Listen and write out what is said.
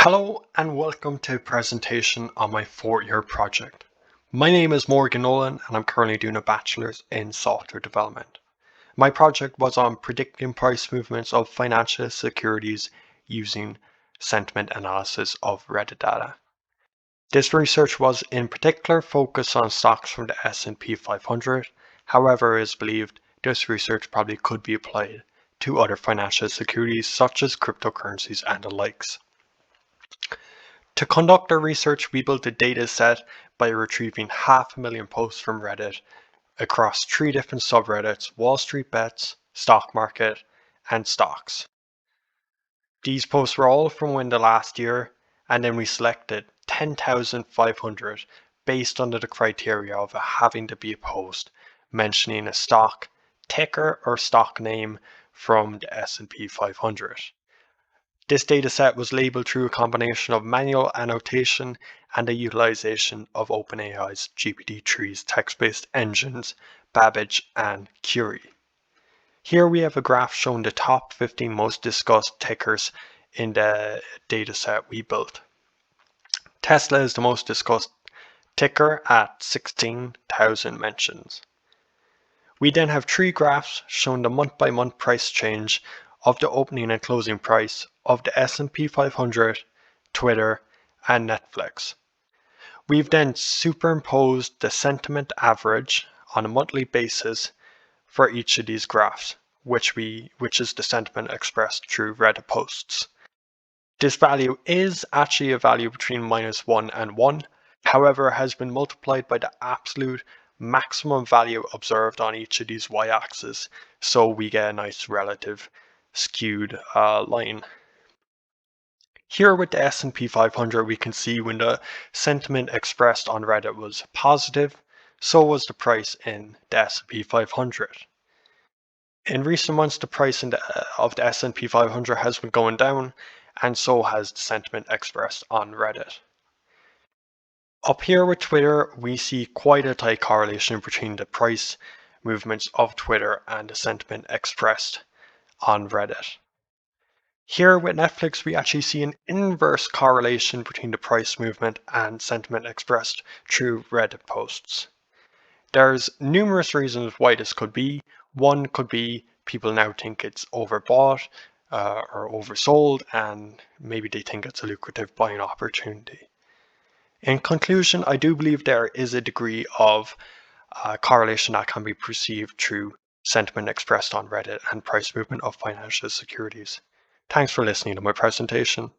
Hello and welcome to a presentation on my fourth-year project. My name is Morgan Nolan and I'm currently doing a bachelor's in software development. My project was on predicting price movements of financial securities using sentiment analysis of Reddit data. This research was in particular focused on stocks from the S&P 500. However, it is believed this research probably could be applied to other financial securities such as cryptocurrencies and the likes. To conduct our research, we built a data set by retrieving 500,000 posts from Reddit across 3 different subreddits: Wall Street Bets, Stock Market, and Stocks. These posts were all from within the last year, and then we selected 10,500 based under the criteria of having to be a post mentioning a stock ticker or stock name from the S&P 500. This dataset was labeled through a combination of manual annotation and the utilization of OpenAI's GPT-3's text-based engines, Babbage and Curie. Here we have a graph showing the top 15 most discussed tickers in the dataset we built. Tesla is the most discussed ticker at 16,000 mentions. We then have 3 graphs showing the month-by-month price change of the opening and closing price of the S&P 500, Twitter, and Netflix. We've then superimposed the sentiment average on a monthly basis for each of these graphs, which is the sentiment expressed through Reddit posts. This value is actually a value between -1 and 1, however it has been multiplied by the absolute maximum value observed on each of these y-axes, so we get a nice relative skewed line. Here with the S&P 500, we can see when the sentiment expressed on Reddit was positive, so was the price in the S&P 500. In recent months, the price of the S&P 500 has been going down, and so has the sentiment expressed on Reddit. Up here with Twitter, we see quite a tight correlation between the price movements of Twitter and the sentiment expressed on Reddit. Here with Netflix, we actually see an inverse correlation between the price movement and sentiment expressed through Reddit posts. There's numerous reasons why this could be. One could be people now think it's overbought or oversold, and maybe they think it's a lucrative buying opportunity. In conclusion, I do believe there is a degree of correlation that can be perceived through sentiment expressed on Reddit and price movement of financial securities. Thanks for listening to my presentation.